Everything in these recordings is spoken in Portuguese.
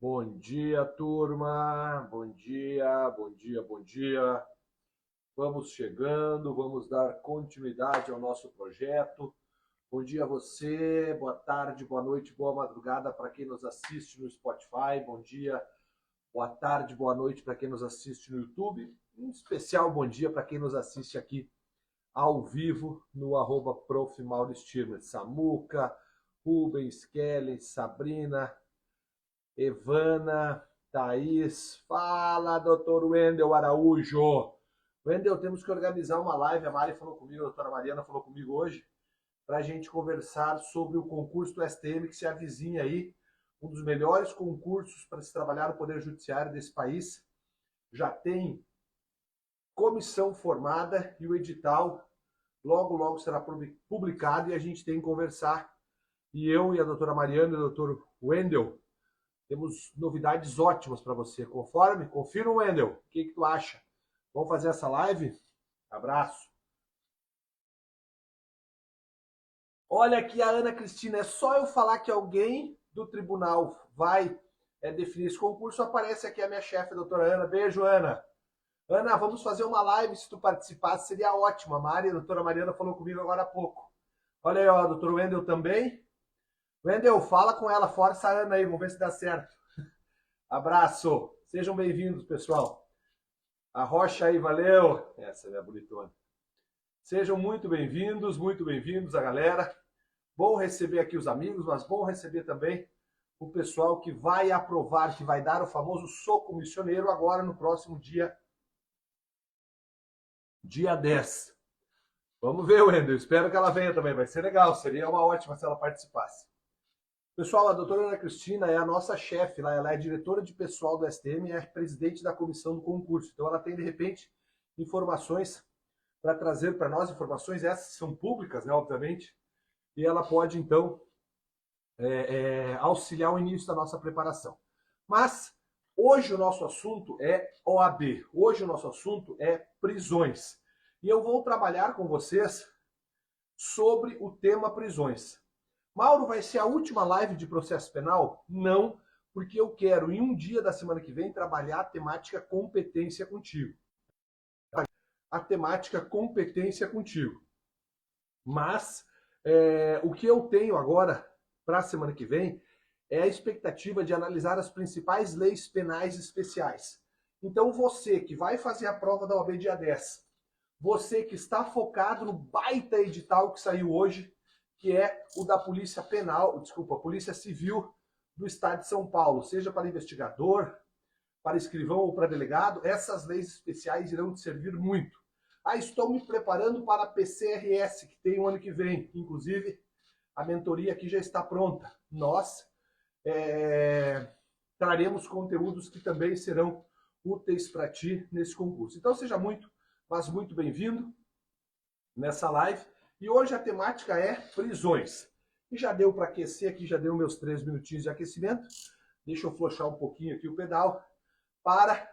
Bom dia, turma. Bom dia, bom dia, bom dia. Vamos chegando, vamos dar continuidade ao nosso projeto. Bom dia a você, boa tarde, boa noite, boa madrugada para quem nos assiste no Spotify. Bom dia, boa tarde, boa noite para quem nos assiste no YouTube. Um especial bom dia para quem nos assiste aqui ao vivo no @Prof. Mauro Stirner. Samuca, Rubens, Kelly, Sabrina, Evana, Thaís, fala, doutor Wendel Araújo. Wendel, temos que organizar uma live, a Mari falou comigo, a doutora Mariana falou comigo hoje, para a gente conversar sobre o concurso do STM que se avizinha aí, um dos melhores concursos para se trabalhar no Poder Judiciário desse país. Já tem comissão formada e o edital logo, logo será publicado e a gente tem que conversar. E eu e a doutora Mariana e o doutor Wendel temos novidades ótimas para você. Confira, Wendel. O que tu acha? Vamos fazer essa live? Abraço. Olha aqui a Ana Cristina. É só eu falar que alguém do tribunal vai definir esse concurso, aparece aqui a minha chefe, a doutora Ana. Beijo, Ana. Ana, vamos fazer uma live. Se tu participasse, seria ótimo. A Mari, a doutora Mariana falou comigo agora há pouco. Olha aí, ó, doutor Wendel também. Wendel, fala com ela, força a Ana aí, vamos ver se dá certo. Abraço. Sejam bem-vindos, pessoal. A Rocha aí, valeu. Essa é minha bonitona. Sejam muito bem-vindos a galera. Bom receber aqui os amigos, mas bom receber também o pessoal que vai aprovar, que vai dar o famoso soco missioneiro agora no próximo dia 10. Vamos ver, Wendel. Espero que ela venha também. Vai ser legal. Seria uma ótima se ela participasse. Pessoal, a doutora Ana Cristina é a nossa chefe lá, ela é diretora de pessoal do STM e é presidente da comissão do concurso. Então ela tem, de repente, informações para trazer para nós, informações essas são públicas, né, obviamente, e ela pode, então, auxiliar o início da nossa preparação. Mas hoje o nosso assunto é OAB, hoje o nosso assunto é prisões. E eu vou trabalhar com vocês sobre o tema prisões. Mauro, vai ser a última live de processo penal? Não, porque eu quero, em um dia da semana que vem, trabalhar a temática competência contigo. A temática competência contigo. Mas o que eu tenho agora para a semana que vem é a expectativa de analisar as principais leis penais especiais. Então você que vai fazer a prova da OAB dia 10, você que está focado no baita edital que saiu hoje, que é o da Polícia Polícia Civil do Estado de São Paulo, seja para investigador, para escrivão ou para delegado, essas leis especiais irão te servir muito. Estou me preparando para a PCRS, que tem o ano que vem, inclusive a mentoria aqui já está pronta. Nós traremos conteúdos que também serão úteis para ti nesse concurso. Então seja muito, mas muito bem-vindo nessa live. E hoje a temática é prisões. E já deu para aquecer aqui, já deu meus 3 minutinhos de aquecimento. Deixa eu flochar um pouquinho aqui o pedal para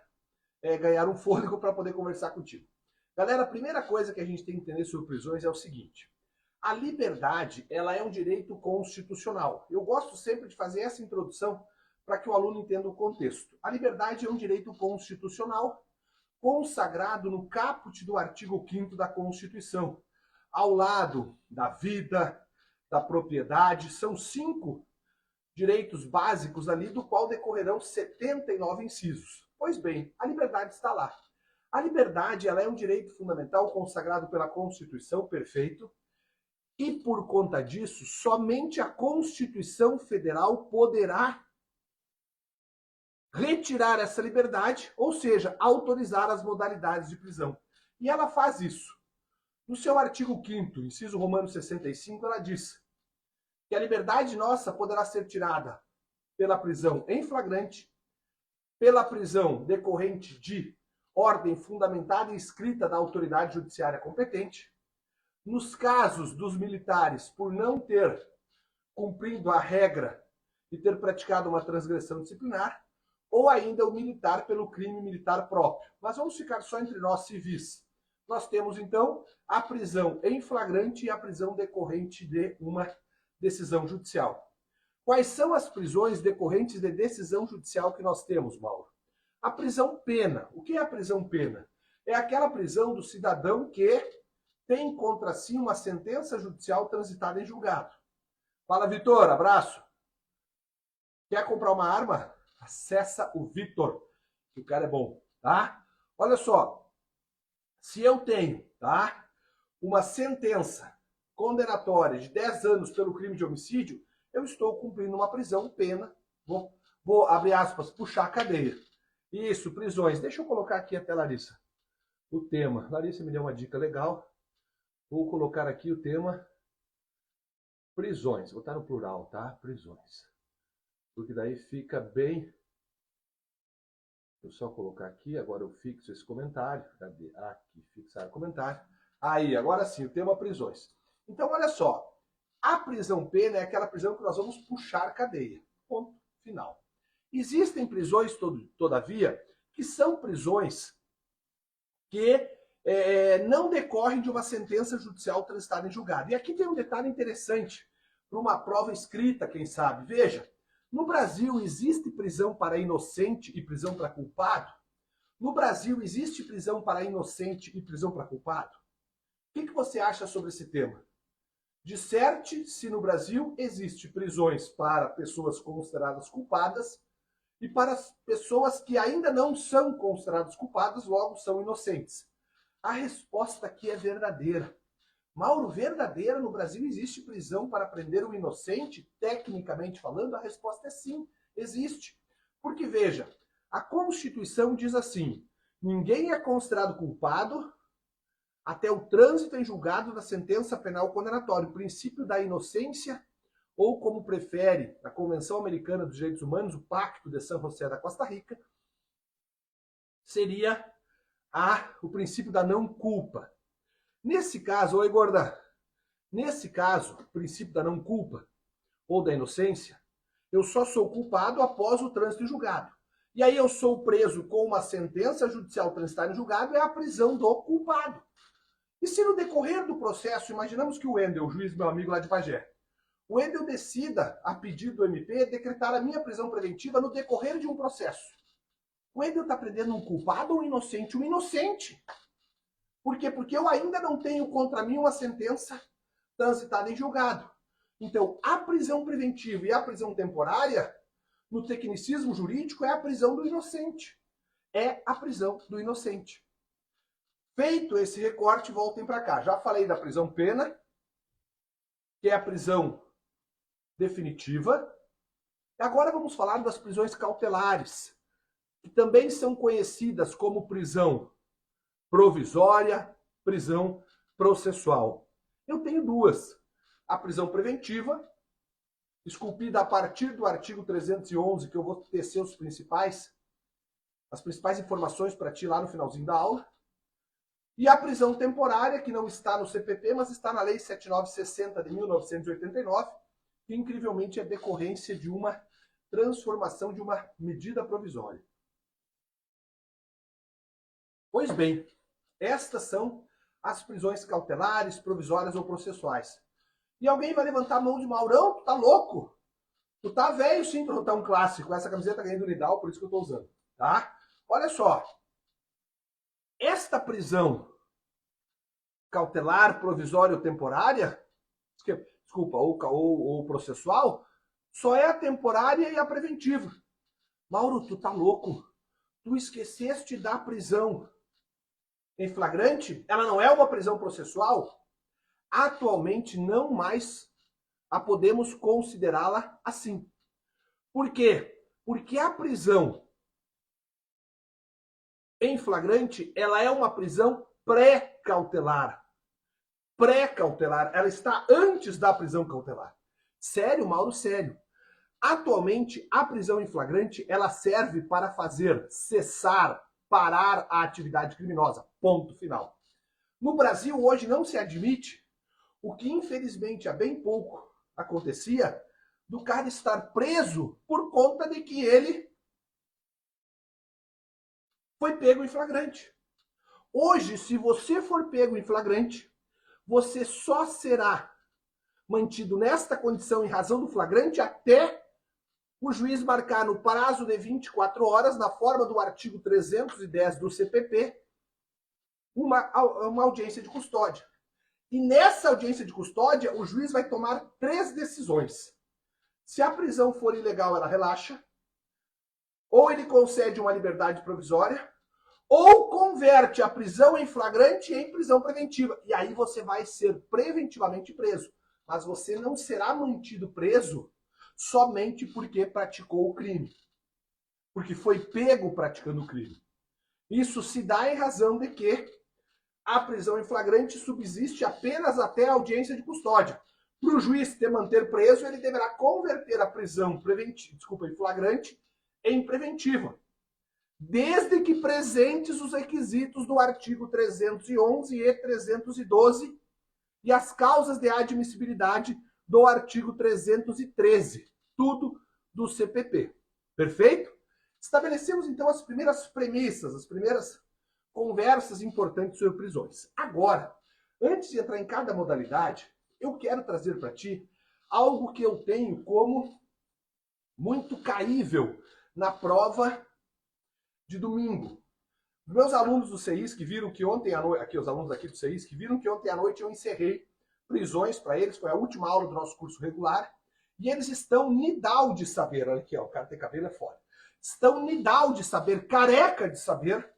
ganhar um fôlego para poder conversar contigo. Galera, a primeira coisa que a gente tem que entender sobre prisões é o seguinte. A liberdade, ela é um direito constitucional. Eu gosto sempre de fazer essa introdução para que o aluno entenda o contexto. A liberdade é um direito constitucional consagrado no caput do artigo 5º da Constituição. Ao lado da vida, da propriedade, são 5 direitos básicos ali, do qual decorrerão 79 incisos. Pois bem, a liberdade está lá. A liberdade, ela é um direito fundamental consagrado pela Constituição, perfeito, e por conta disso, somente a Constituição Federal poderá retirar essa liberdade, ou seja, autorizar as modalidades de prisão. E ela faz isso. No seu artigo 5º, inciso romano 65, ela diz que a liberdade nossa poderá ser tirada pela prisão em flagrante, pela prisão decorrente de ordem fundamentada e escrita da autoridade judiciária competente, nos casos dos militares por não ter cumprido a regra e ter praticado uma transgressão disciplinar, ou ainda o militar pelo crime militar próprio. Mas vamos ficar só entre nós civis. Nós temos, então, a prisão em flagrante e a prisão decorrente de uma decisão judicial. Quais são as prisões decorrentes de decisão judicial que nós temos, Mauro? A prisão pena. O que é a prisão pena? É aquela prisão do cidadão que tem contra si uma sentença judicial transitada em julgado. Fala, Vitor, abraço. Quer comprar uma arma? Acessa o Vitor, que o cara é bom, tá? Olha só, se eu tenho, tá, uma sentença condenatória de 10 anos pelo crime de homicídio, eu estou cumprindo uma prisão pena, vou abrir aspas, puxar a cadeia. Isso, prisões. Deixa eu colocar aqui até, Larissa, o tema. Larissa me deu uma dica legal. Vou colocar aqui o tema prisões. Vou botar no plural, tá? Prisões. Porque daí fica bem... Vou só colocar aqui, agora eu fixo esse comentário. Cadê? Aqui, fixar o comentário. Aí, agora sim, o tema prisões. Então, olha só. A prisão pena é aquela prisão que nós vamos puxar cadeia. Ponto final. Existem prisões, todavia, que são prisões que não decorrem de uma sentença judicial transitada em julgado. E aqui tem um detalhe interessante, para uma prova escrita, quem sabe. Veja, no Brasil existe prisão para inocente e prisão para culpado? No Brasil existe prisão para inocente e prisão para culpado? O que você acha sobre esse tema? Disserte se no Brasil existe prisões para pessoas consideradas culpadas e para pessoas que ainda não são consideradas culpadas, logo são inocentes. A resposta aqui é verdadeira. Mauro, verdadeira, no Brasil existe prisão para prender um inocente? Tecnicamente falando, a resposta é sim, existe. Porque, veja, a Constituição diz assim, ninguém é considerado culpado até o trânsito em julgado da sentença penal condenatória, o princípio da inocência, ou como prefere a Convenção Americana dos Direitos Humanos, o Pacto de San José da Costa Rica, seria o princípio da não culpa. Nesse caso, oi gorda, nesse caso, o princípio da não culpa, ou da inocência, eu só sou culpado após o trânsito em julgado. E aí eu sou preso com uma sentença judicial transitada em julgado, é a prisão do culpado. E se no decorrer do processo, imaginamos que o Wendel, o juiz meu amigo lá de Bagé, o Wendel decida, a pedido do MP, decretar a minha prisão preventiva no decorrer de um processo. O Wendel está prendendo um culpado ou um inocente? Um inocente. Por quê? Porque eu ainda não tenho contra mim uma sentença transitada em julgado. Então, a prisão preventiva e a prisão temporária, no tecnicismo jurídico, é a prisão do inocente. É a prisão do inocente. Feito esse recorte, voltem para cá. Já falei da prisão pena, que é a prisão definitiva. Agora vamos falar das prisões cautelares, que também são conhecidas como prisão provisória, prisão processual. Eu tenho duas. A prisão preventiva, esculpida a partir do artigo 311, que eu vou tecer as principais informações para ti lá no finalzinho da aula. E a prisão temporária, que não está no CPP, mas está na Lei 7960 de 1989, que incrivelmente é decorrência de uma transformação de uma medida provisória. Pois bem, estas são as prisões cautelares, provisórias ou processuais. E alguém vai levantar a mão de Maurão, tu tá louco? Tu tá velho sim para botar um clássico. Essa camiseta ganhei do Nidal, por isso que eu tô usando, tá? Olha só. Esta prisão cautelar, provisória ou temporária, desculpa, ou processual, só é a temporária e a preventiva. Mauro, tu tá louco? Tu esqueceste da prisão em flagrante? Ela não é uma prisão processual? Atualmente não mais a podemos considerá-la assim. Por quê? Porque a prisão em flagrante, ela é uma prisão pré-cautelar. Pré-cautelar, ela está antes da prisão cautelar. Sério, Mauro? Sério. Atualmente, a prisão em flagrante, ela serve para fazer cessar, parar a atividade criminosa. Ponto final. No Brasil, hoje, não se admite o que, infelizmente, há bem pouco acontecia, do cara estar preso por conta de que ele foi pego em flagrante. Hoje, se você for pego em flagrante, você só será mantido nesta condição em razão do flagrante até o juiz marcar no prazo de 24 horas, na forma do artigo 310 do CPP, uma audiência de custódia. E nessa audiência de custódia, o juiz vai tomar 3 decisões. Se a prisão for ilegal, ela relaxa, ou ele concede uma liberdade provisória, ou converte a prisão em flagrante em prisão preventiva. E aí você vai ser preventivamente preso. Mas você não será mantido preso somente porque praticou o crime. Porque foi pego praticando o crime. Isso se dá em razão de que a prisão em flagrante subsiste apenas até a audiência de custódia. Para o juiz te manter preso, ele deverá converter a prisão em flagrante em preventiva, desde que presentes os requisitos do artigo 311 e 312 e as causas de admissibilidade do artigo 313, tudo do CPP. Perfeito? Estabelecemos então as primeiras premissas, as primeiras conversas importantes sobre prisões. Agora, antes de entrar em cada modalidade, eu quero trazer para ti algo que eu tenho como muito caível na prova de domingo. Os meus alunos do CEIS que viram que ontem à noite, aqui os alunos aqui do CEIS, que viram que ontem à noite eu encerrei prisões para eles, foi a última aula do nosso curso regular, e eles estão nidal de saber, olha aqui, ó, o cara tem cabelo é fora, estão nidal de saber, careca de saber,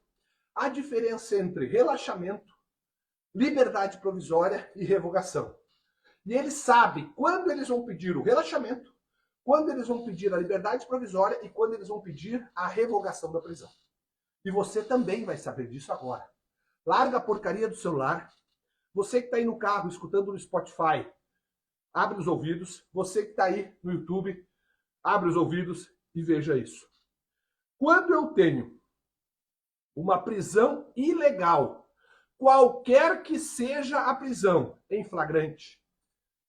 a diferença entre relaxamento, liberdade provisória e revogação. E eles sabem quando eles vão pedir o relaxamento, quando eles vão pedir a liberdade provisória e quando eles vão pedir a revogação da prisão. E você também vai saber disso agora. Larga a porcaria do celular. Você que está aí no carro escutando no Spotify, abre os ouvidos. Você que está aí no YouTube, abre os ouvidos e veja isso. Quando eu tenho uma prisão ilegal, qualquer que seja a prisão, em flagrante,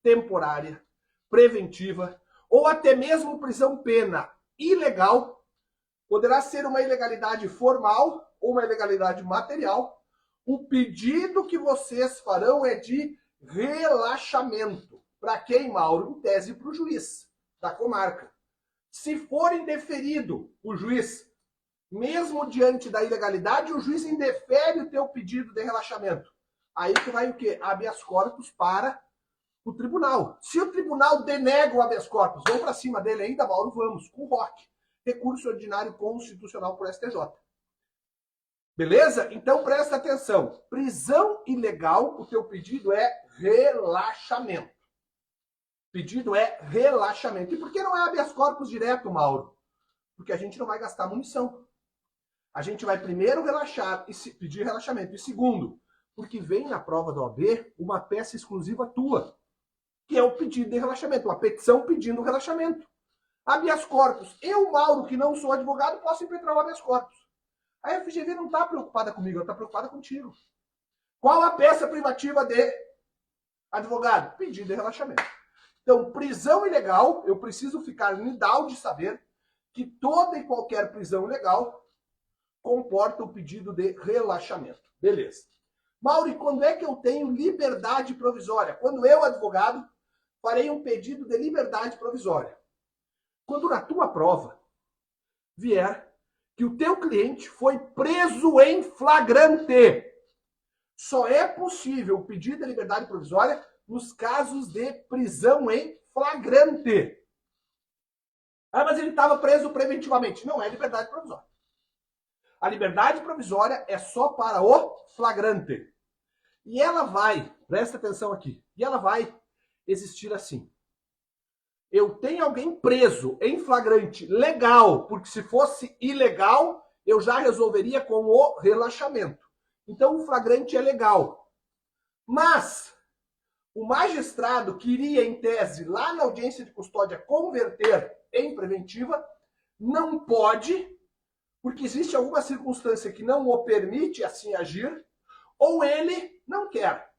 temporária, preventiva, ou até mesmo prisão pena ilegal, poderá ser uma ilegalidade formal ou uma ilegalidade material. O pedido que vocês farão é de relaxamento. Para quem, Mauro? Em tese para o juiz da comarca. Se for indeferido o juiz, mesmo diante da ilegalidade, o juiz indefere o teu pedido de relaxamento. Aí que vai o quê? Habeas corpus para o tribunal. Se o tribunal denega o habeas corpus, vamos para cima dele ainda, Mauro? Vamos, com o ROC. Recurso ordinário constitucional por STJ. Beleza? Então presta atenção. Prisão ilegal, o teu pedido é relaxamento. Pedido é relaxamento. E por que não é habeas corpus direto, Mauro? Porque a gente não vai gastar munição. A gente vai primeiro relaxar e pedir relaxamento. E segundo, porque vem na prova da OAB uma peça exclusiva tua, que é o pedido de relaxamento, uma petição pedindo relaxamento. Habeas corpus. Eu, Mauro, que não sou advogado, posso impetrar o habeas corpus. A FGV não está preocupada comigo, ela está preocupada contigo. Qual a peça privativa de advogado? Pedido de relaxamento. Então, prisão ilegal, eu preciso ficar nidal de saber que toda e qualquer prisão ilegal comporta o pedido de relaxamento. Beleza. Mauro, e quando é que eu tenho liberdade provisória? Quando eu, advogado, farei um pedido de liberdade provisória. Quando na tua prova vier que o teu cliente foi preso em flagrante. Só é possível o pedido de liberdade provisória nos casos de prisão em flagrante. Ah, mas ele estava preso preventivamente. Não é liberdade provisória. A liberdade provisória é só para o flagrante. E ela vai, presta atenção aqui, e ela vai existir assim. Eu tenho alguém preso em flagrante legal, porque se fosse ilegal, eu já resolveria com o relaxamento. Então o flagrante é legal. Mas o magistrado queria, em tese, lá na audiência de custódia, converter em preventiva, não pode, porque existe alguma circunstância que não o permite assim agir, ou ele não quer,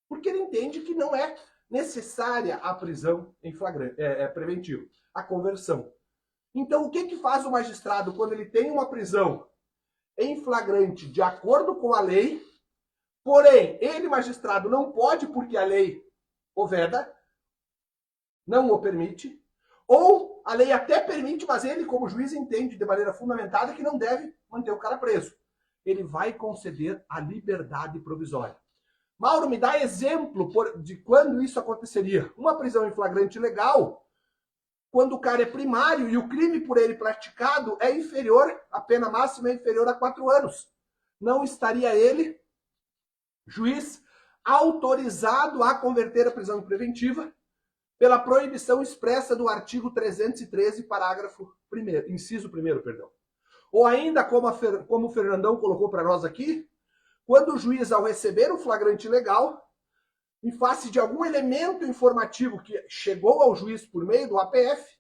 porque ele entende que não é necessária a prisão em flagrante, preventiva, a conversão. Então, o que faz o magistrado quando ele tem uma prisão em flagrante de acordo com a lei, porém, ele, magistrado, não pode porque a lei o veda, não o permite, Ou a lei até permite, mas ele, como juiz, entende de maneira fundamentada que não deve manter o cara preso. Ele vai conceder a liberdade provisória. Mauro, me dá exemplo de quando isso aconteceria. Uma prisão em flagrante legal, quando o cara é primário e o crime por ele praticado é inferior, a pena máxima é inferior a 4 anos. Não estaria ele, juiz, autorizado a converter a prisão em preventiva pela proibição expressa do artigo 313, parágrafo 1º, inciso 1º, perdão. Ou ainda, como o Fernandão colocou para nós aqui, quando o juiz, ao receber o flagrante legal, em face de algum elemento informativo que chegou ao juiz por meio do APF,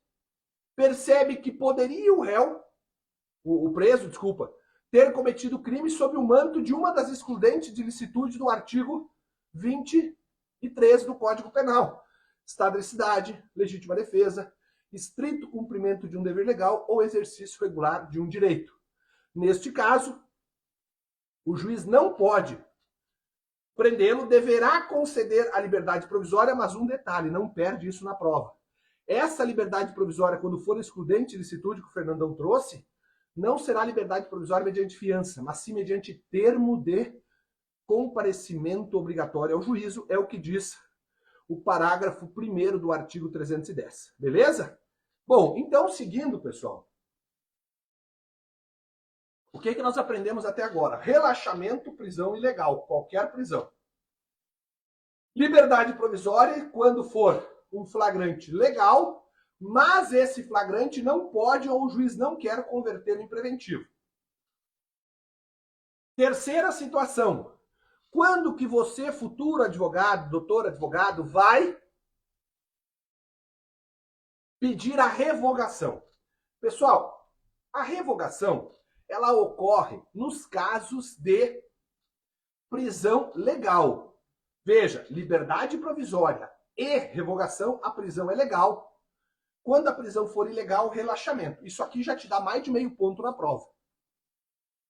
percebe que poderia o réu, o preso, desculpa, ter cometido crime sob o manto de uma das excludentes de licitude do artigo 23 do Código Penal. Estado de cidade, legítima defesa, estrito cumprimento de um dever legal ou exercício regular de um direito. Neste caso, o juiz não pode prendê-lo, deverá conceder a liberdade provisória, mas um detalhe, não perde isso na prova. Essa liberdade provisória, quando for excludente de licitude que o Fernandão trouxe, não será liberdade provisória mediante fiança, mas sim mediante termo de comparecimento obrigatório ao juízo, é o que diz o parágrafo 1º do artigo 310. Beleza? Bom, então, seguindo, pessoal, o que nós aprendemos até agora? Relaxamento, prisão ilegal, qualquer prisão. Liberdade provisória, quando for um flagrante legal, mas esse flagrante não pode ou o juiz não quer convertê-lo em preventivo. Terceira situação, quando que você, futuro advogado, doutor advogado, vai pedir a revogação? Pessoal, a revogação, ela ocorre nos casos de prisão legal. Veja, liberdade provisória e revogação, a prisão é legal. Quando a prisão for ilegal, relaxamento. Isso aqui já te dá mais de meio ponto na prova.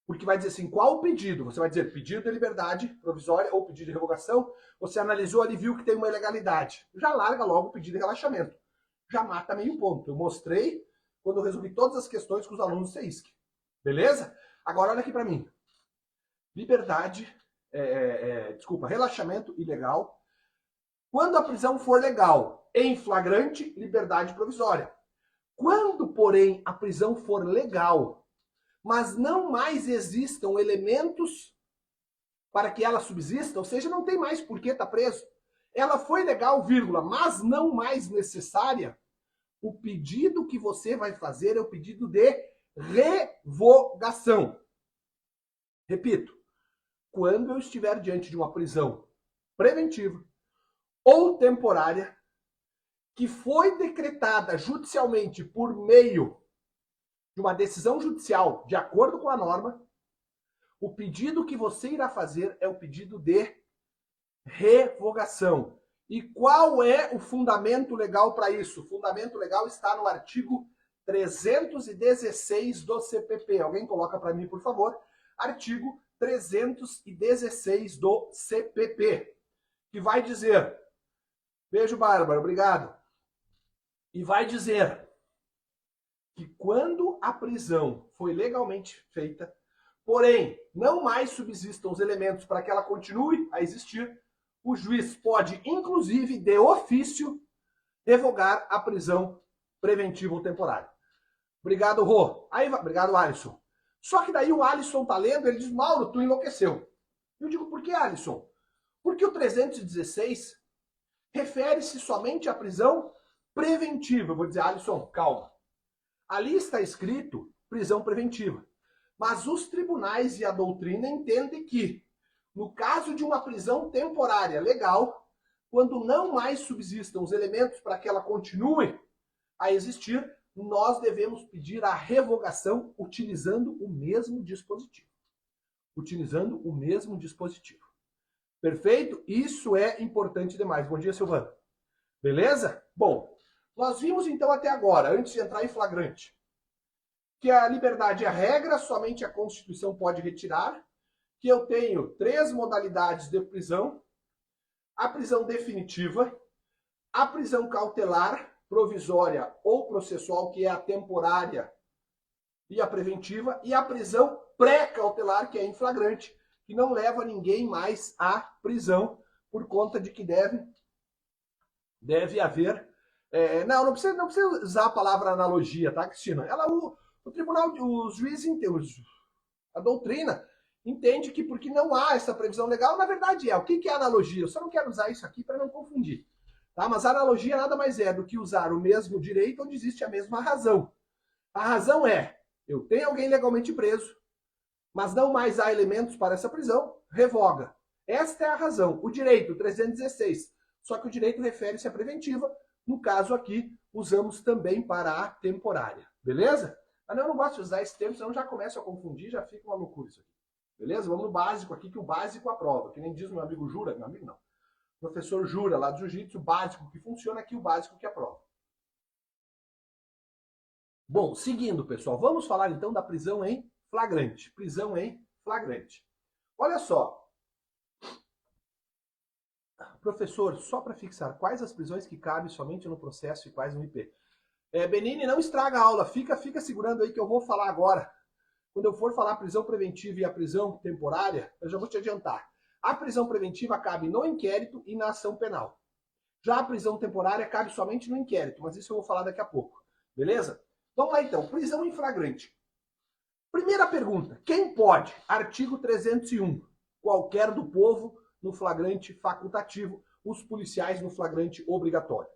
Porque vai dizer assim, qual o pedido? Você vai dizer pedido de liberdade provisória ou pedido de revogação. Você analisou ali, viu que tem uma ilegalidade. Já larga logo o pedido de relaxamento. Já mata meio ponto. Eu mostrei quando eu resolvi todas as questões com os alunos do CEISC. Beleza? Agora olha aqui para mim. Relaxamento ilegal. Quando a prisão for legal, em flagrante, liberdade provisória. Quando, porém, a prisão for legal, mas não mais existam elementos para que ela subsista, ou seja, não tem mais por que estar preso. Ela foi legal, vírgula, mas não mais necessária, o pedido que você vai fazer é o pedido de revogação. Repito, quando eu estiver diante de uma prisão preventiva ou temporária que foi decretada judicialmente por meio de uma decisão judicial de acordo com a norma, o pedido que você irá fazer é o pedido de revogação. E qual é o fundamento legal para isso? O fundamento legal está no artigo 316 do CPP. Alguém coloca para mim, por favor. Artigo 316 do CPP, que vai dizer... Beijo, Bárbara, obrigado. E vai dizer que quando a prisão foi legalmente feita, porém não mais subsistam os elementos para que ela continue a existir, o juiz pode, inclusive, de ofício, revogar a prisão preventiva ou temporária. Obrigado, Rô. Obrigado, Alisson. Só que daí o Alisson tá lendo, ele diz, Mauro, tu enlouqueceu. Eu digo, por que, Alisson? Porque o 316 refere-se somente à prisão preventiva. Eu vou dizer, Alisson, calma. Ali está escrito prisão preventiva. Mas os tribunais e a doutrina entendem que, no caso de uma prisão temporária legal, quando não mais subsistam os elementos para que ela continue a existir, nós devemos pedir a revogação utilizando o mesmo dispositivo. Utilizando o mesmo dispositivo. Perfeito? Isso é importante demais. Bom dia, Silvana. Beleza? Bom, nós vimos então até agora, antes de entrar em flagrante, que a liberdade é a regra, somente a Constituição pode retirar, que eu tenho 3 modalidades de prisão: a prisão definitiva, a prisão cautelar provisória ou processual, que é a temporária e a preventiva, e a prisão pré-cautelar, que é em flagrante, que não leva ninguém mais à prisão, por conta de que deve haver... não precisa usar a palavra analogia, tá, Cristina? O tribunal, os juízes, a doutrina, entende que porque não há essa previsão legal, na verdade o que é analogia? Eu só não quero usar isso aqui para não confundir. Tá? Mas a analogia nada mais é do que usar o mesmo direito onde existe a mesma razão. A razão é, eu tenho alguém legalmente preso, mas não mais há elementos para essa prisão, revoga. Esta é a razão. O direito, 316. Só que o direito refere-se à preventiva. No caso aqui, usamos também para a temporária. Beleza? Mas eu não gosto de usar esse termo, senão já começo a confundir, já fica uma loucura isso aqui. Beleza? Vamos no básico aqui, que o básico aprova. Que nem diz meu amigo Jura, meu amigo não. Professor Jura, lá do Jiu-Jitsu, o básico que funciona, aqui o básico que aprova. Bom, seguindo, pessoal, vamos falar então da prisão em flagrante. Prisão em flagrante. Olha só. Professor, só para fixar, quais as prisões que cabem somente no processo e quais no IP? Benini, não estraga a aula, fica segurando aí que eu vou falar agora. Quando eu for falar a prisão preventiva e a prisão temporária, eu já vou te adiantar. A prisão preventiva cabe no inquérito e na ação penal. Já a prisão temporária cabe somente no inquérito, mas isso eu vou falar daqui a pouco. Beleza? Vamos lá então, prisão em flagrante. Primeira pergunta, quem pode? Artigo 301. Qualquer do povo no flagrante facultativo, os policiais no flagrante obrigatório.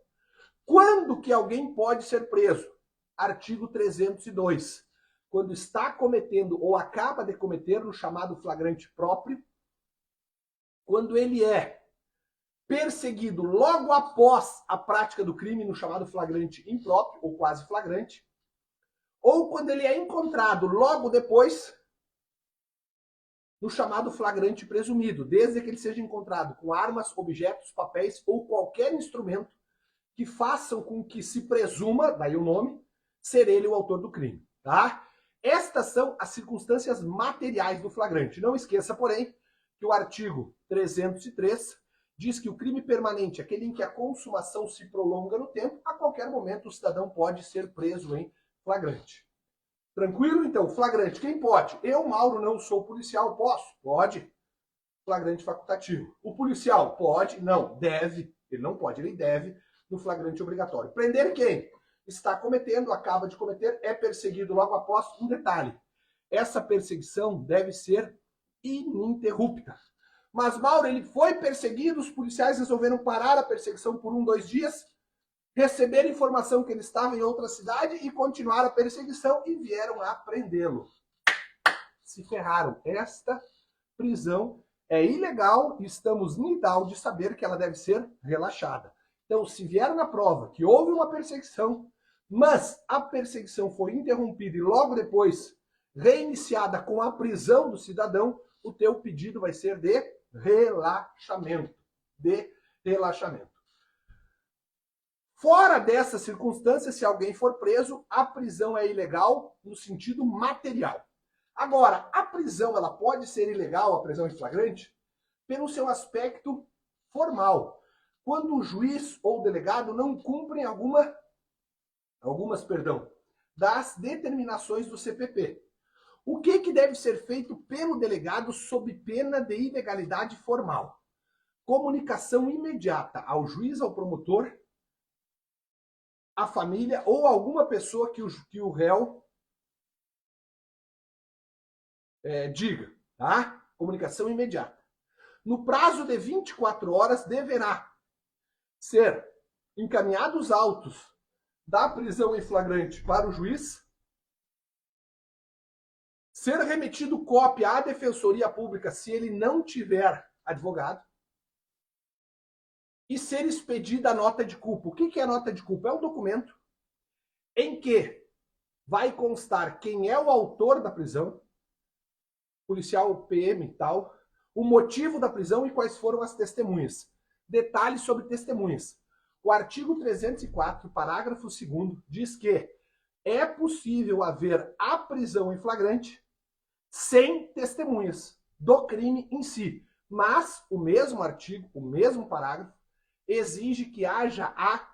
Quando que alguém pode ser preso? Artigo 302. Quando está cometendo ou acaba de cometer no chamado flagrante próprio, quando ele é perseguido logo após a prática do crime no chamado flagrante impróprio ou quase flagrante, ou quando ele é encontrado logo depois no chamado flagrante presumido, desde que ele seja encontrado com armas, objetos, papéis ou qualquer instrumento que façam com que se presuma, daí o nome, ser ele o autor do crime, tá? Estas são as circunstâncias materiais do flagrante. Não esqueça, porém, que o artigo 303 diz que o crime permanente, aquele em que a consumação se prolonga no tempo, a qualquer momento o cidadão pode ser preso em flagrante. Tranquilo? Então, flagrante, quem pode? Eu, Mauro, não sou policial, posso? Pode. Flagrante facultativo. O policial pode? Não, deve. Ele não pode, ele deve no flagrante obrigatório. Prender quem? Está cometendo, acaba de cometer, é perseguido logo após. Um detalhe, essa perseguição deve ser ininterrupta. Mas, Mauro, ele foi perseguido, os policiais resolveram parar a perseguição por 1, 2 dias, receberam informação que ele estava em outra cidade e continuaram a perseguição e vieram a prendê-lo. Se ferraram. Esta prisão é ilegal e estamos nidal de saber que ela deve ser relaxada. Então, se vier na prova que houve uma perseguição, mas a perseguição foi interrompida e logo depois reiniciada com a prisão do cidadão, o teu pedido vai ser de relaxamento. De relaxamento. Fora dessas circunstâncias, se alguém for preso, a prisão é ilegal no sentido material. Agora, a prisão ela pode ser ilegal, a prisão em flagrante, pelo seu aspecto formal. Quando o juiz ou o delegado não cumprem algumas das determinações do CPP. O que deve ser feito pelo delegado sob pena de ilegalidade formal? Comunicação imediata ao juiz, ao promotor, à família ou alguma pessoa que o réu diga, tá? Comunicação imediata. No prazo de 24 horas deverá ser encaminhados autos da prisão em flagrante para o juiz, ser remetido cópia à Defensoria Pública se ele não tiver advogado, e ser expedida a nota de culpa. O que é a nota de culpa? É um documento em que vai constar quem é o autor da prisão, policial, PM e tal, o motivo da prisão e quais foram as testemunhas. Detalhes sobre testemunhas. O artigo 304, parágrafo 2º, diz que é possível haver a prisão em flagrante sem testemunhas do crime em si. Mas o mesmo artigo, o mesmo parágrafo, exige que haja a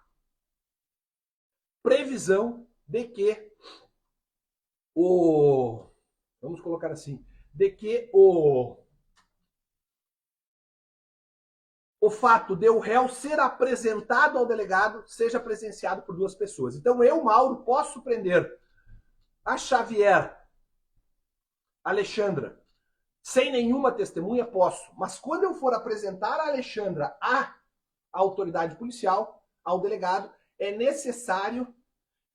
previsão de que vamos colocar assim, de que o fato de o réu ser apresentado ao delegado seja presenciado por duas pessoas. Então eu, Mauro, posso prender a Xavier, Alexandra, sem nenhuma testemunha? Posso. Mas quando eu for apresentar a Alexandra à autoridade policial, ao delegado, é necessário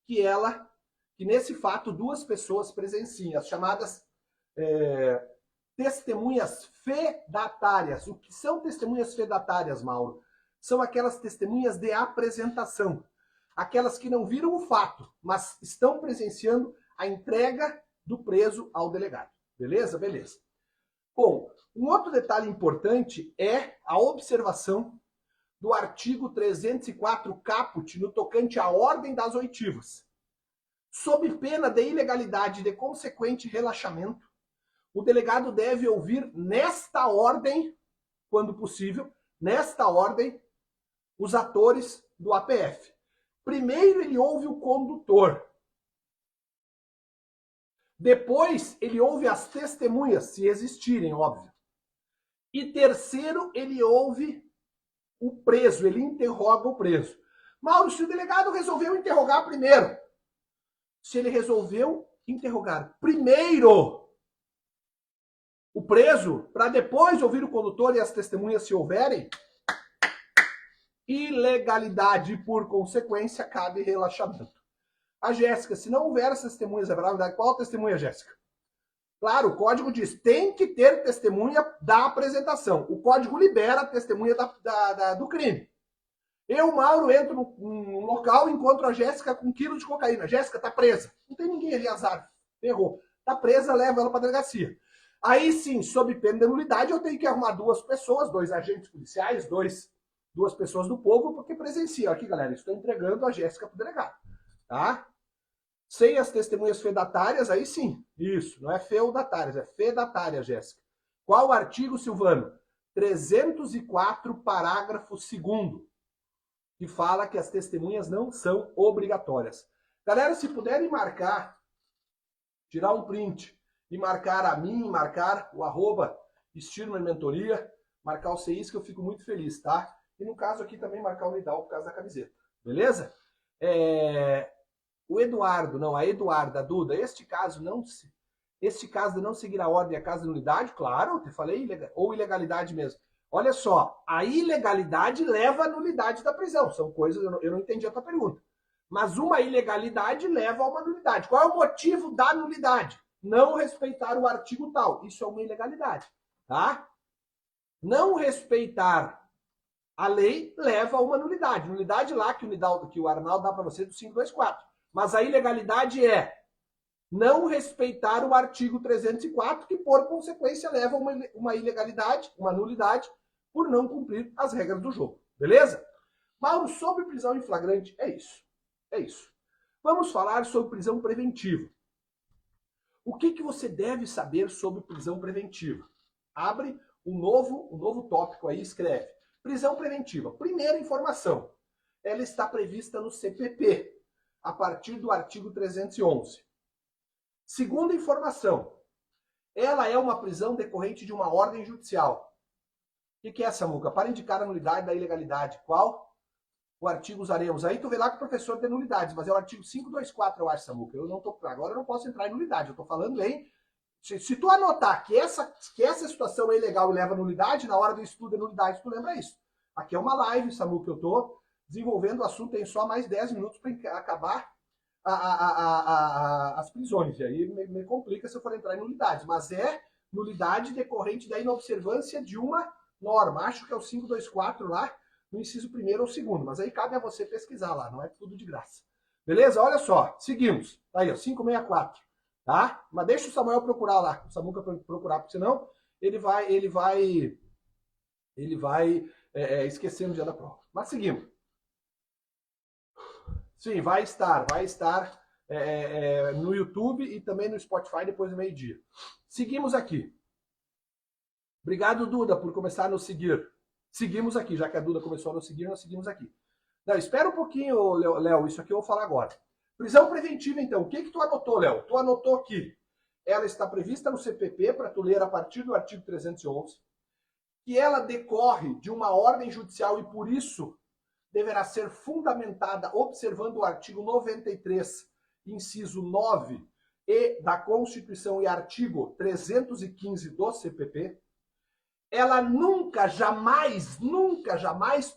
que nesse fato duas pessoas presenciem, as chamadas testemunhas fedatárias. O que são testemunhas fedatárias, Mauro? São aquelas testemunhas de apresentação. Aquelas que não viram o fato, mas estão presenciando a entrega do preso ao delegado. Beleza? Beleza. Bom, um outro detalhe importante é a observação do artigo 304 caput no tocante à ordem das oitivas. Sob pena de ilegalidade de consequente relaxamento, o delegado deve ouvir nesta ordem, quando possível, nesta ordem, os atores do APF. Primeiro ele ouve o condutor. Depois ele ouve as testemunhas, se existirem, óbvio. E terceiro ele ouve o preso, ele interroga o preso. Mauro, se o delegado resolveu interrogar primeiro, se ele resolveu interrogar primeiro o preso, para depois ouvir o condutor e as testemunhas se houverem, ilegalidade, por consequência, cabe relaxamento. A Jéssica, se não houver essas testemunhas, é verdade? Qual testemunha, Jéssica? Claro, o código diz, tem que ter testemunha da apresentação. O código libera a testemunha do crime. Eu, Mauro, entro num local e encontro a Jéssica com 1 quilo de cocaína. Jéssica tá presa. Não tem ninguém ali, azar. Ferrou. Tá presa, leva ela pra delegacia. Aí sim, sob pena de nulidade, eu tenho que arrumar duas pessoas, 2 agentes policiais, duas pessoas do povo, porque presenciam. Aqui, galera, estou entregando a Jéssica pro delegado. Tá? Sem as testemunhas fedatárias, aí sim. Isso, não é feudatárias, é fedatária, Jéssica. Qual o artigo, Silvano? 304, parágrafo 2º, que fala que as testemunhas não são obrigatórias. Galera, se puderem marcar, tirar um print e marcar a mim, marcar o @Stirman Mentoria, marcar o CIS, que eu fico muito feliz, tá? E no caso aqui também marcar o Nidal por causa da camiseta. Beleza? O Eduardo, não, a Eduarda, a Duda, este caso de não seguir a ordem, a caso de nulidade, claro, eu te falei, ou ilegalidade mesmo. Olha só, a ilegalidade leva à nulidade da prisão. São coisas, eu não entendi a tua pergunta. Mas uma ilegalidade leva a uma nulidade. Qual é o motivo da nulidade? Não respeitar o artigo tal. Isso é uma ilegalidade, tá? Não respeitar a lei leva a uma nulidade. Nulidade lá que o Arnaldo dá para você do 524. Mas a ilegalidade é não respeitar o artigo 304, que por consequência leva a uma ilegalidade, uma nulidade, por não cumprir as regras do jogo. Beleza? Mauro, sobre prisão em flagrante, é isso. É isso. Vamos falar sobre prisão preventiva. O que você deve saber sobre prisão preventiva? Abre um novo tópico aí, escreve. Prisão preventiva. Primeira informação. Ela está prevista no CPP, a partir do artigo 311. Segunda informação. Ela é uma prisão decorrente de uma ordem judicial. O que é essa, Samuca? Para indicar a nulidade da ilegalidade. Qual? O artigo usaremos. Aí tu vê lá que o professor tem nulidades, mas é o artigo 524, eu acho, Samuca. Agora eu não posso entrar em nulidade. Eu estou falando em... Se tu anotar que essa situação é ilegal e leva a nulidade, na hora do estudo é nulidade, tu lembra isso. Aqui é uma live, Samuca, eu estou desenvolvendo o assunto, tem só mais 10 minutos para acabar as prisões. E aí me complica se eu for entrar em nulidades. Mas é nulidade decorrente da inobservância de uma norma. Acho que é o 524 lá, no inciso 1º ou 2º. Mas aí cabe a você pesquisar lá, não é tudo de graça. Beleza? Olha só, seguimos. Tá aí, ó, 564. Tá? Mas deixa o Samuel procurar lá, o Samuca procurar, porque senão ele vai esquecer no dia da prova. Mas seguimos. Sim, vai estar no YouTube e também no Spotify depois do meio-dia. Seguimos aqui. Obrigado, Duda, por começar a nos seguir. Seguimos aqui, já que a Duda começou a nos seguir, nós seguimos aqui. Não, espera um pouquinho, Léo, isso aqui eu vou falar agora. Prisão preventiva, então. O que tu anotou, Léo? Tu anotou aqui. Ela está prevista no CPP, para tu ler a partir do artigo 311, que ela decorre de uma ordem judicial e, por isso, deverá ser fundamentada observando o artigo 93, inciso 9, e da Constituição e artigo 315 do CPP. Ela nunca, jamais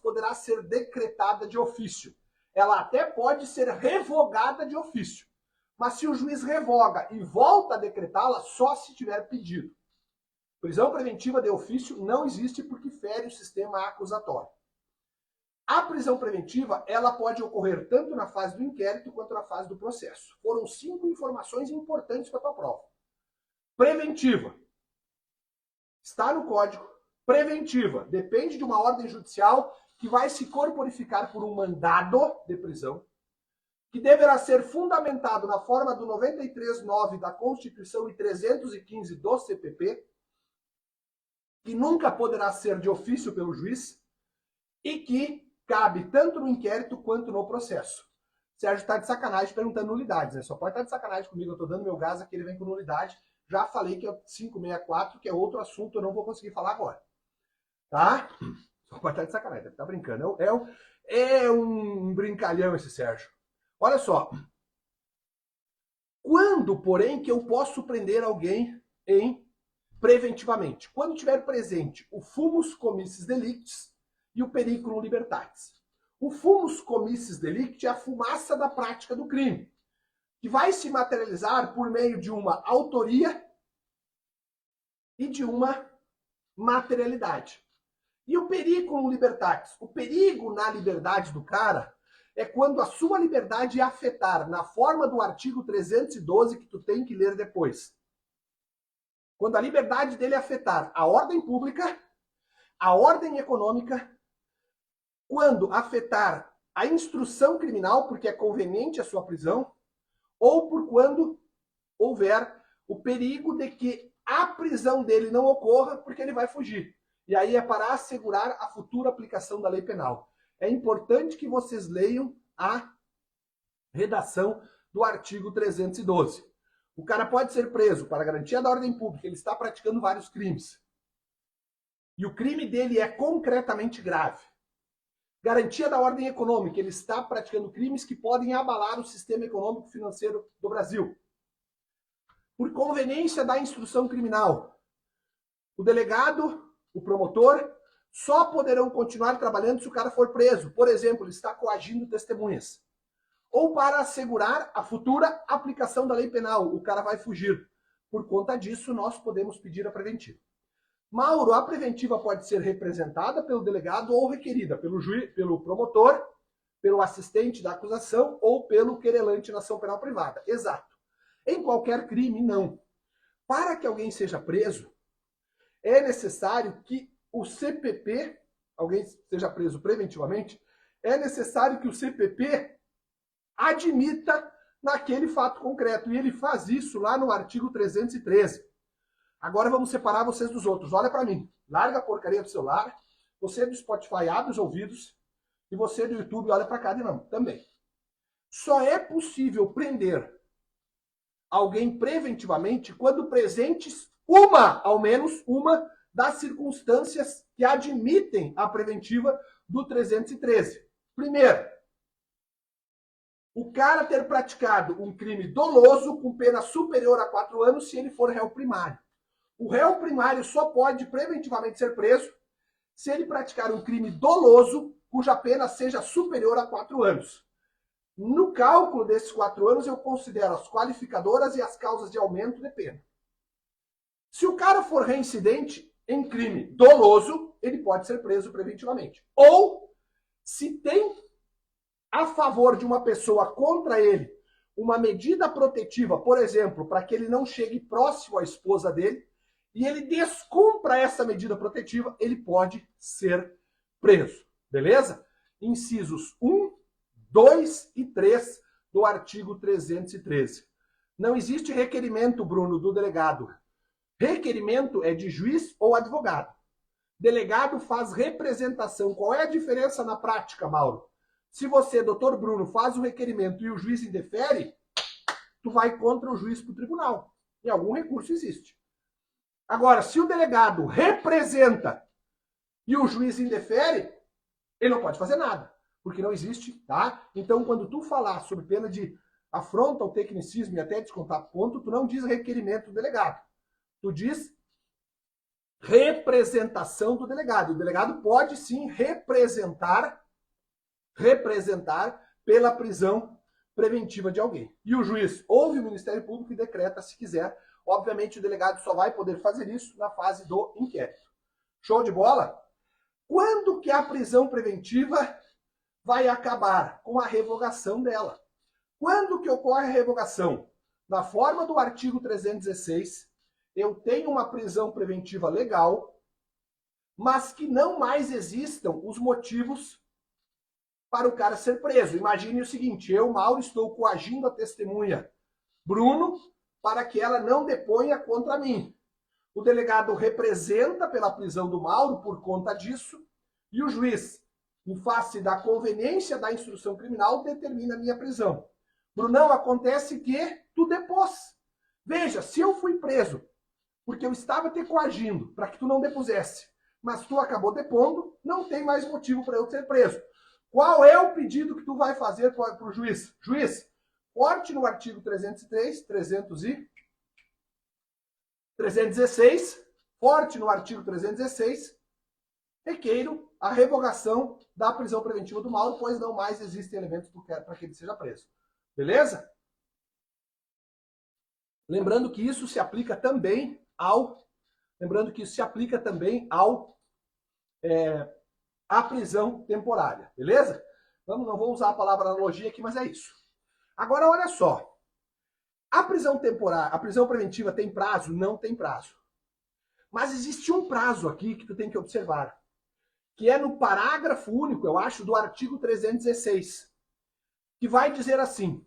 poderá ser decretada de ofício. Ela até pode ser revogada de ofício. Mas se o juiz revoga e volta a decretá-la, só se tiver pedido. Prisão preventiva de ofício não existe porque fere o sistema acusatório. A prisão preventiva, ela pode ocorrer tanto na fase do inquérito quanto na fase do processo. Foram 5 informações importantes para a tua prova. Preventiva. Está no código. Preventiva. Depende de uma ordem judicial que vai se corporificar por um mandado de prisão, que deverá ser fundamentado na forma do 93.9 da Constituição e 315 do CPP, que nunca poderá ser de ofício pelo juiz e que cabe tanto no inquérito quanto no processo. O Sérgio está de sacanagem perguntando nulidades, né? Só pode estar de sacanagem comigo, eu estou dando meu gás aqui, ele vem com nulidade. Já falei que é 564, que é outro assunto, eu não vou conseguir falar agora. Tá? Só pode estar de sacanagem, deve estar brincando. É um brincalhão esse Sérgio. Olha só. Quando, porém, que eu posso prender alguém preventivamente? Quando tiver presente o fumus comissis delictis e o periculum libertatis. O fumus comissis delicti é a fumaça da prática do crime, que vai se materializar por meio de uma autoria e de uma materialidade. E o periculum libertatis? O perigo na liberdade do cara é quando a sua liberdade é afetar, na forma do artigo 312, que tu tem que ler depois. Quando a liberdade dele é afetar a ordem pública, a ordem econômica, quando afetar a instrução criminal, porque é conveniente a sua prisão, ou por quando houver o perigo de que a prisão dele não ocorra, porque ele vai fugir. E aí é para assegurar a futura aplicação da lei penal. É importante que vocês leiam a redação do artigo 312. O cara pode ser preso para garantia da ordem pública, ele está praticando vários crimes. E o crime dele é concretamente grave. Garantia da ordem econômica, ele está praticando crimes que podem abalar o sistema econômico financeiro do Brasil. Por conveniência da instrução criminal, o delegado, o promotor, só poderão continuar trabalhando se o cara for preso. Por exemplo, ele está coagindo testemunhas. Ou para assegurar a futura aplicação da lei penal, o cara vai fugir. Por conta disso, nós podemos pedir a preventiva. Mauro, a preventiva pode ser representada pelo delegado ou requerida pelo juiz, pelo promotor, pelo assistente da acusação ou pelo querelante na ação penal privada. Exato. Em qualquer crime, não. Para que alguém seja preso, é necessário que o CPP, alguém seja preso preventivamente, é necessário que o CPP admita naquele fato concreto. E ele faz isso lá no artigo 313. Agora vamos separar vocês dos outros. Olha para mim. Larga a porcaria do celular. Você do Spotify abre os ouvidos. E você do YouTube olha para cá de novo também. Só é possível prender alguém preventivamente quando presentes ao menos uma das circunstâncias que admitem a preventiva do 313. Primeiro, o cara ter praticado um crime doloso com pena superior a 4 anos se ele for réu primário. O réu primário só pode preventivamente ser preso se ele praticar um crime doloso cuja pena seja superior a 4 anos. No cálculo desses 4 anos, eu considero as qualificadoras e as causas de aumento de pena. Se o cara for reincidente em crime doloso, ele pode ser preso preventivamente. Ou, se tem a favor de uma pessoa contra ele uma medida protetiva, por exemplo, para que ele não chegue próximo à esposa dele, e ele descumpra essa medida protetiva, ele pode ser preso. Beleza? Incisos 1, 2 e 3 do artigo 313. Não existe requerimento, Bruno, do delegado. Requerimento é de juiz ou advogado. Delegado faz representação. Qual é a diferença na prática, Mauro? Se você, doutor Bruno, faz o requerimento e o juiz indefere, tu vai contra o juiz para o tribunal. E algum recurso existe. Agora, se o delegado representa e o juiz indefere, ele não pode fazer nada, porque não existe, tá? Então, quando tu falar sobre pena de afronta ao tecnicismo e até descontar ponto, tu não diz requerimento do delegado. Tu diz representação do delegado. O delegado pode sim representar pela prisão preventiva de alguém. E o juiz ouve o Ministério Público e decreta se quiser. Obviamente o delegado só vai poder fazer isso na fase do inquérito. Show de bola? Quando que a prisão preventiva vai acabar? Com a revogação dela. Quando que ocorre a revogação? Na forma do artigo 316, eu tenho uma prisão preventiva legal, mas que não mais existam os motivos para o cara ser preso. Imagine o seguinte, eu, Mauro, estou coagindo a testemunha Bruno para que ela não deponha contra mim. O delegado representa pela prisão do Mauro por conta disso e o juiz, em face da conveniência da instrução criminal, determina a minha prisão. Brunão, acontece que tu depôs. Veja, se eu fui preso porque eu estava te coagindo para que tu não depusesse, mas tu acabou depondo, não tem mais motivo para eu ser preso. Qual é o pedido que tu vai fazer para o juiz? Juiz, forte no artigo 303, 316, forte no artigo 316, requeiro a revogação da prisão preventiva do Mauro, pois não mais existem elementos para que ele seja preso. Beleza? Lembrando que isso se aplica também a prisão temporária, beleza? Não vou usar a palavra analogia aqui, mas é isso. Agora, olha só. A prisão temporária, a prisão preventiva tem prazo? Não tem prazo. Mas existe um prazo aqui que tu tem que observar, que é no parágrafo único, eu acho, do artigo 316, que vai dizer assim,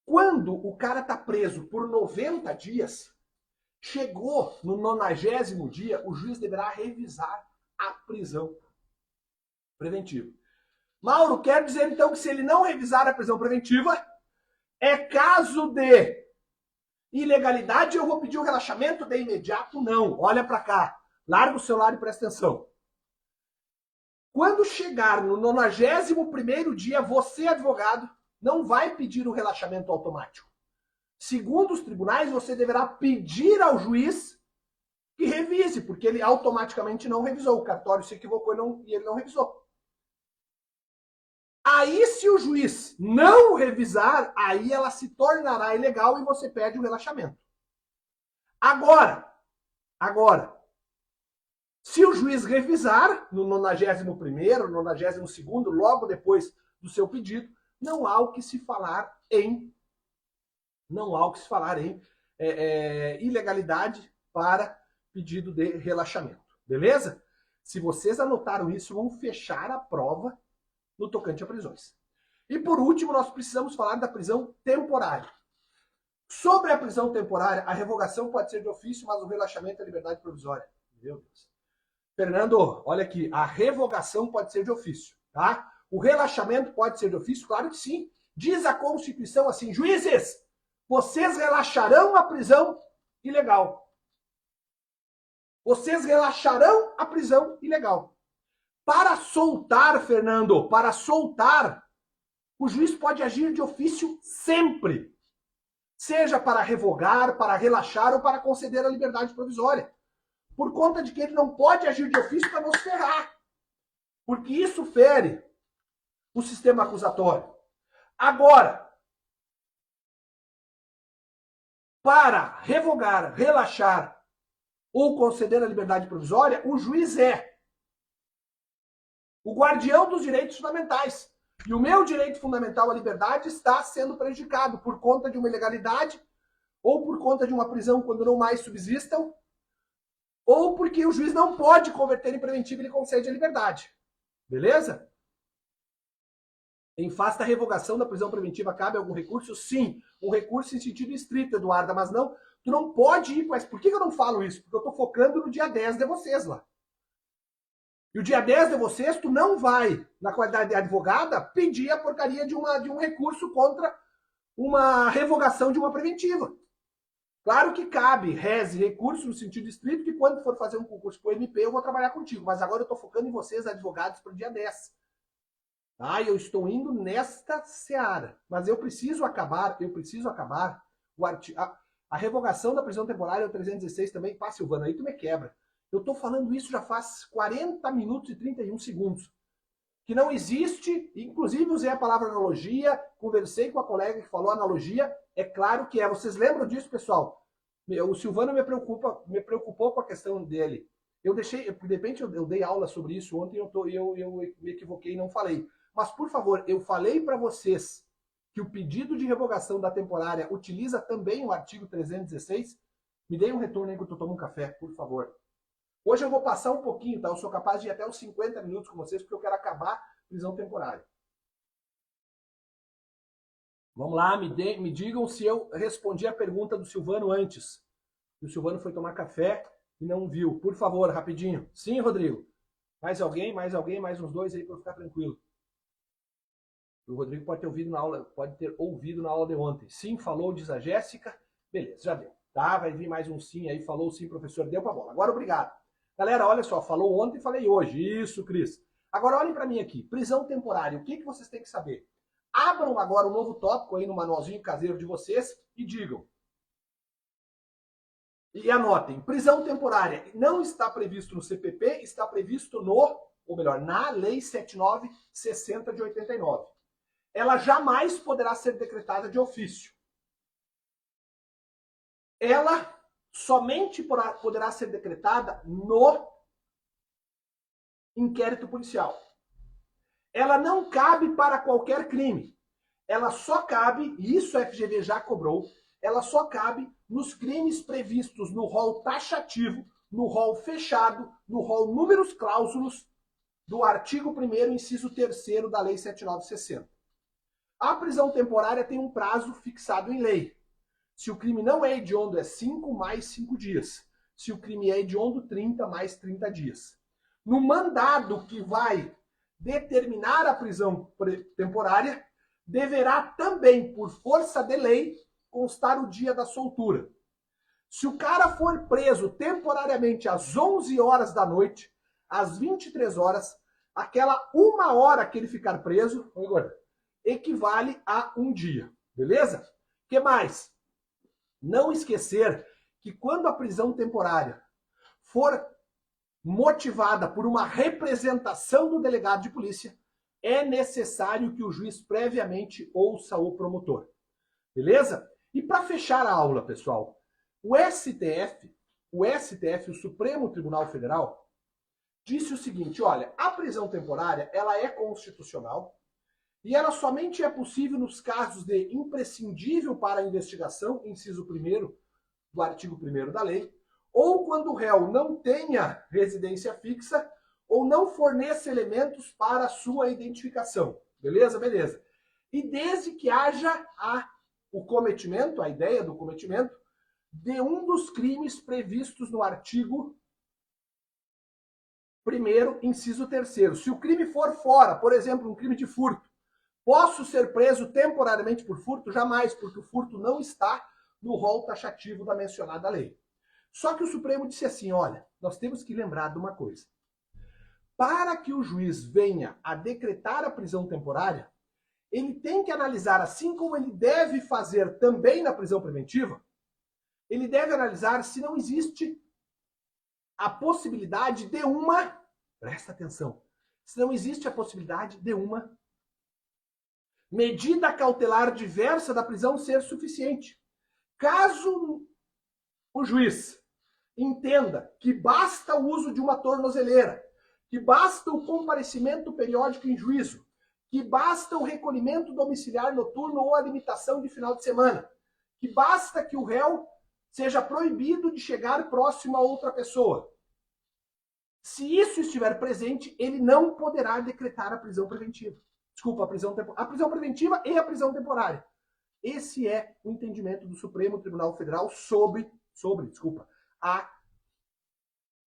quando o cara está preso por 90 dias, chegou no 90º dia, o juiz deverá revisar a prisão preventiva. Mauro, quer dizer então que se ele não revisar a prisão preventiva, é caso de ilegalidade, eu vou pedir o relaxamento de imediato? Não. Olha para cá. Larga o celular e presta atenção. Quando chegar no 91º dia, você, advogado, não vai pedir o relaxamento automático. Segundo os tribunais, você deverá pedir ao juiz que revise, porque ele automaticamente não revisou. O cartório se equivocou e ele não revisou. Aí, se o juiz não revisar, aí ela se tornará ilegal e você pede o relaxamento. Agora, se o juiz revisar, no 91º, 92º, logo depois do seu pedido, não há o que se falar em ilegalidade para pedido de relaxamento. Beleza? Se vocês anotaram isso, vão fechar a prova no tocante a prisões. E por último, nós precisamos falar da prisão temporária. Sobre a prisão temporária, a revogação pode ser de ofício, mas o relaxamento é liberdade provisória. Meu Deus. Fernando, olha aqui, a revogação pode ser de ofício, tá? O relaxamento pode ser de ofício? Claro que sim. Diz a Constituição assim, juízes, vocês relaxarão a prisão ilegal. Vocês relaxarão a prisão ilegal. Para soltar, Fernando, o juiz pode agir de ofício sempre. Seja para revogar, para relaxar ou para conceder a liberdade provisória. Por conta de que ele não pode agir de ofício para nos ferrar. Porque isso fere o sistema acusatório. Agora, para revogar, relaxar ou conceder a liberdade provisória, o juiz é o guardião dos direitos fundamentais. E o meu direito fundamental à liberdade está sendo prejudicado por conta de uma ilegalidade, ou por conta de uma prisão quando não mais subsistam, ou porque o juiz não pode converter em preventivo e ele concede a liberdade. Beleza? Em face da revogação da prisão preventiva, cabe algum recurso? Sim, um recurso em sentido estrito, Eduarda, mas não, tu não pode ir, mas por que eu não falo isso? Porque eu estou focando no dia 10 de vocês lá. E o dia 10 de vocês, tu não vai, na qualidade de advogada, pedir a porcaria de um recurso contra uma revogação de uma preventiva. Claro que cabe recurso no sentido estrito, que quando for fazer um concurso para o MP, eu vou trabalhar contigo. Mas agora eu estou focando em vocês, advogados, para o dia 10. Eu estou indo nesta seara. Mas eu preciso acabar o artigo. A revogação da prisão temporária, o 316 também. Pá, Silvano, aí tu me quebra. Eu estou falando isso já faz 40 minutos e 31 segundos. Que não existe, inclusive usei a palavra analogia, conversei com a colega que falou analogia, é claro que é. Vocês lembram disso, pessoal? O Silvano me preocupou com a questão dele. Eu deixei, de repente eu dei aula sobre isso ontem, eu me equivoquei e não falei. Mas, por favor, eu falei para vocês que o pedido de revogação da temporária utiliza também o artigo 316. Me dê um retorno aí enquanto eu tomo um café, por favor. Hoje eu vou passar um pouquinho, tá? Eu sou capaz de ir até uns 50 minutos com vocês, porque eu quero acabar a prisão temporária. Vamos lá, me digam se eu respondi a pergunta do Silvano antes. O Silvano foi tomar café e não viu. Por favor, rapidinho. Sim, Rodrigo. Mais alguém, mais uns dois aí para eu ficar tranquilo. O Rodrigo pode ter ouvido na aula de ontem. Sim, falou, diz a Jéssica. Beleza, já deu. Tá, vai vir mais um sim aí. Falou sim, professor. Deu pra bola. Agora, obrigado. Galera, olha só, falou ontem e falei hoje. Isso, Cris. Agora olhem para mim aqui. Prisão temporária. O que vocês têm que saber? Abram agora um novo tópico aí no manualzinho caseiro de vocês e digam. E anotem. Prisão temporária não está previsto no CPP, está previsto na Lei 7960 de 89. Ela jamais poderá ser decretada de ofício. Ela somente poderá ser decretada no inquérito policial. Ela não cabe para qualquer crime. Ela só cabe, e isso a FGV já cobrou, ela só cabe nos crimes previstos no rol taxativo, no rol fechado, no rol números cláusulos do artigo 1º, inciso 3º da Lei 7960. A prisão temporária tem um prazo fixado em lei. Se o crime não é hediondo, é 5 mais 5 dias. Se o crime é hediondo, 30 mais 30 dias. No mandado que vai determinar a prisão temporária, deverá também, por força de lei, constar o dia da soltura. Se o cara for preso temporariamente às 11 horas da noite, às 23 horas, aquela 1 hora que ele ficar preso, equivale a um dia. Beleza? O que mais? Não esquecer que quando a prisão temporária for motivada por uma representação do delegado de polícia, é necessário que o juiz previamente ouça o promotor. Beleza? E para fechar a aula, pessoal, o STF, o Supremo Tribunal Federal, disse o seguinte, olha, a prisão temporária, ela é constitucional e ela somente é possível nos casos de imprescindível para a investigação, inciso 1º do artigo 1º da lei, ou quando o réu não tenha residência fixa ou não forneça elementos para a sua identificação. Beleza? Beleza. E desde que haja o cometimento, a ideia do cometimento, de um dos crimes previstos no artigo 1º, inciso 3º. Se o crime for fora, por exemplo, um crime de furto, posso ser preso temporariamente por furto? Jamais, porque o furto não está no rol taxativo da mencionada lei. Só que o Supremo disse assim, olha, nós temos que lembrar de uma coisa. Para que o juiz venha a decretar a prisão temporária, ele tem que analisar, assim como ele deve fazer também na prisão preventiva, ele deve analisar se não existe a possibilidade de presta atenção, se não existe a possibilidade de uma medida cautelar diversa da prisão ser suficiente. Caso o juiz entenda que basta o uso de uma tornozeleira, que basta o comparecimento periódico em juízo, que basta o recolhimento domiciliar noturno ou a limitação de final de semana, que basta que o réu seja proibido de chegar próximo a outra pessoa. Se isso estiver presente, ele não poderá decretar a prisão preventiva. Desculpa, a prisão preventiva e a prisão temporária. Esse é o entendimento do Supremo Tribunal Federal sobre a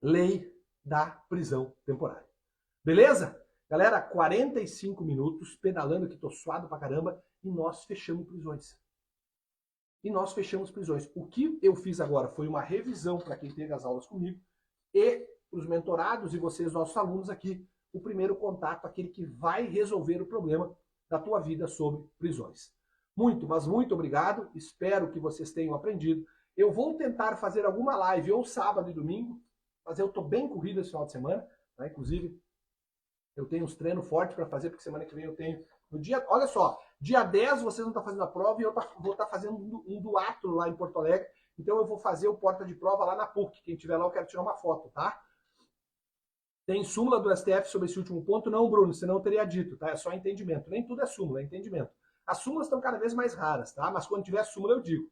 lei da prisão temporária. Beleza? Galera, 45 minutos pedalando, que tô suado pra caramba, e nós fechamos prisões. O que eu fiz agora foi uma revisão para quem teve as aulas comigo e os mentorados e vocês, nossos alunos aqui, o primeiro contato, aquele que vai resolver o problema da tua vida sobre prisões. Muito, mas muito obrigado. Espero que vocês tenham aprendido. Eu vou tentar fazer alguma live ou sábado e domingo, mas eu tô bem corrido esse final de semana, né? Inclusive, eu tenho uns treinos fortes para fazer, porque semana que vem eu tenho no dia, olha só, dia 10 vocês vão estar fazendo a prova e eu vou estar fazendo um duatro lá em Porto Alegre. Então eu vou fazer o porta de prova lá na PUC. Quem tiver lá eu quero tirar uma foto, tá? Tem súmula do STF sobre esse último ponto? Não, Bruno, senão eu teria dito, tá? É só entendimento. Nem tudo é súmula, é entendimento. As súmulas estão cada vez mais raras, tá? Mas quando tiver súmula eu digo.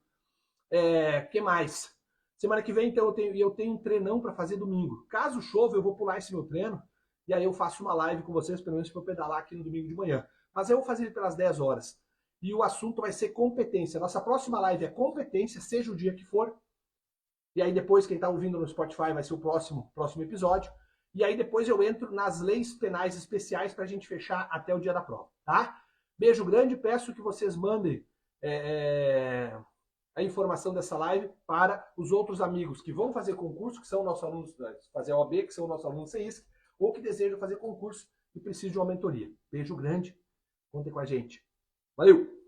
Que mais? Semana que vem então eu tenho um treinão para fazer domingo. Caso chova, eu vou pular esse meu treino e aí eu faço uma live com vocês, pelo menos para eu pedalar aqui no domingo de manhã. Mas eu vou fazer pelas 10 horas. E o assunto vai ser competência. Nossa próxima live é competência, seja o dia que for. E aí depois, quem está ouvindo no Spotify vai ser o próximo episódio. E aí depois eu entro nas leis penais especiais para a gente fechar até o dia da prova, tá? Beijo grande, peço que vocês mandem a informação dessa live para os outros amigos que vão fazer concurso, que são nossos alunos, fazer a OAB, que são nossos alunos CISC, ou que desejam fazer concurso e precisam de uma mentoria. Beijo grande, contem com a gente. Valeu!